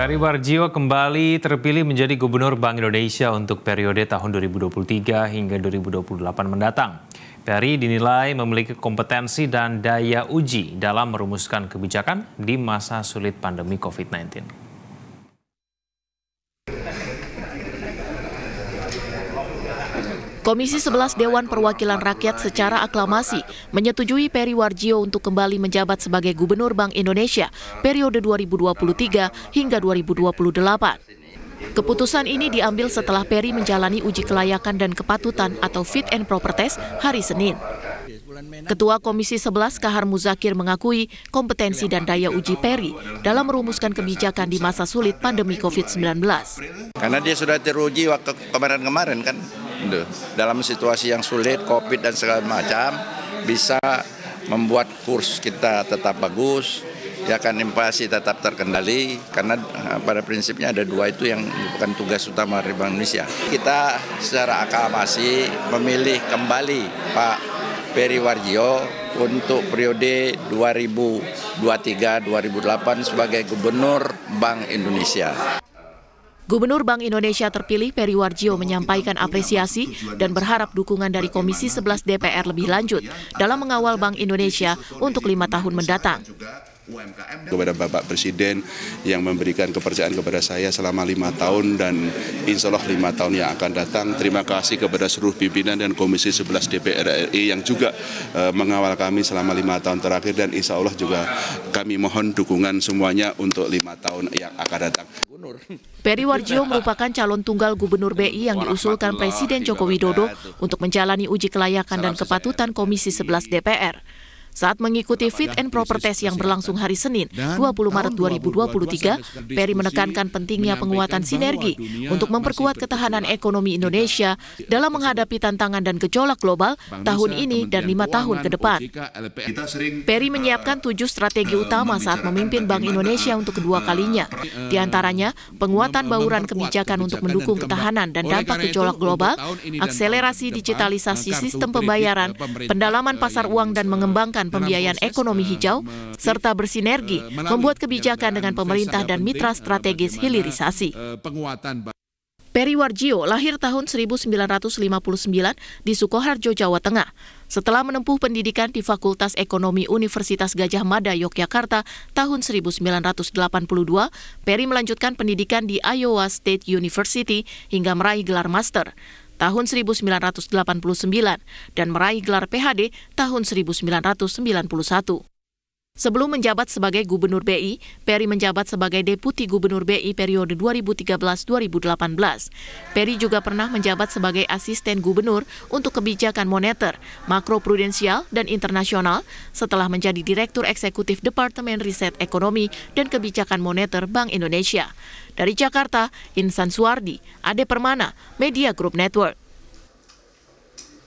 Peri Warjio kembali terpilih menjadi Gubernur Bank Indonesia untuk periode tahun 2023 hingga 2028 mendatang. Peri dinilai memiliki kompetensi dan daya uji dalam merumuskan kebijakan di masa sulit pandemi COVID-19. Komisi 11 Dewan Perwakilan Rakyat secara aklamasi menyetujui Peri Warjio untuk kembali menjabat sebagai Gubernur Bank Indonesia periode 2023 hingga 2028. Keputusan ini diambil setelah Peri menjalani uji kelayakan dan kepatutan atau fit and proper test hari Senin. Ketua Komisi 11 Kahar Muzakir mengakui kompetensi dan daya uji Peri dalam merumuskan kebijakan di masa sulit pandemi COVID-19. Karena dia sudah teruji waktu kemarin-kemarin kan, dalam situasi yang sulit, COVID dan segala macam, bisa membuat kurs kita tetap bagus, ya kan, inflasi tetap terkendali, karena pada prinsipnya ada dua itu yang bukan tugas utama dari Bank Indonesia. Kita secara aklamasi memilih kembali Pak Peri Warjio untuk periode 2023-2028 sebagai Gubernur Bank Indonesia. Gubernur Bank Indonesia terpilih Peri Warjio menyampaikan apresiasi dan berharap dukungan dari Komisi 11 DPR lebih lanjut dalam mengawal Bank Indonesia untuk 5 tahun mendatang. Kepada Bapak Presiden yang memberikan kepercayaan kepada saya selama 5 tahun dan insya Allah 5 tahun yang akan datang. Terima kasih kepada seluruh pimpinan dan Komisi 11 DPR RI yang juga mengawal kami selama 5 tahun terakhir, dan insya Allah juga kami mohon dukungan semuanya untuk 5 tahun yang akan datang. Peri Warjio merupakan calon tunggal Gubernur BI yang diusulkan Presiden Joko Widodo untuk menjalani uji kelayakan dan kepatutan Komisi 11 DPR. Saat mengikuti fit and proper test yang berlangsung hari Senin, 20 Maret 2023, Peri menekankan pentingnya penguatan sinergi untuk memperkuat ketahanan ekonomi Indonesia dalam menghadapi tantangan dan gejolak global tahun ini dan 5 tahun ke depan. Peri menyiapkan 7 strategi utama saat memimpin Bank Indonesia untuk kedua kalinya. Di antaranya, penguatan bauran kebijakan untuk mendukung ketahanan dan dampak gejolak global, akselerasi digitalisasi sistem pembayaran, pendalaman pasar uang dan mengembangkan pembiayaan ekonomi hijau, serta bersinergi membuat kebijakan dengan pemerintah dan mitra strategis hilirisasi. Peri Warjio lahir tahun 1959 di Sukoharjo, Jawa Tengah. Setelah menempuh pendidikan di Fakultas Ekonomi Universitas Gadjah Mada, Yogyakarta tahun 1982, Peri melanjutkan pendidikan di Iowa State University hingga meraih gelar master tahun 1989 dan meraih gelar PhD tahun 1991. Sebelum menjabat sebagai Gubernur BI, Peri menjabat sebagai Deputi Gubernur BI periode 2013-2018. Peri juga pernah menjabat sebagai Asisten Gubernur untuk kebijakan moneter, makroprudensial, dan internasional setelah menjadi Direktur Eksekutif Departemen Riset Ekonomi dan Kebijakan Moneter Bank Indonesia. Dari Jakarta, Insan Suwardi, Ade Permana, Media Group Network.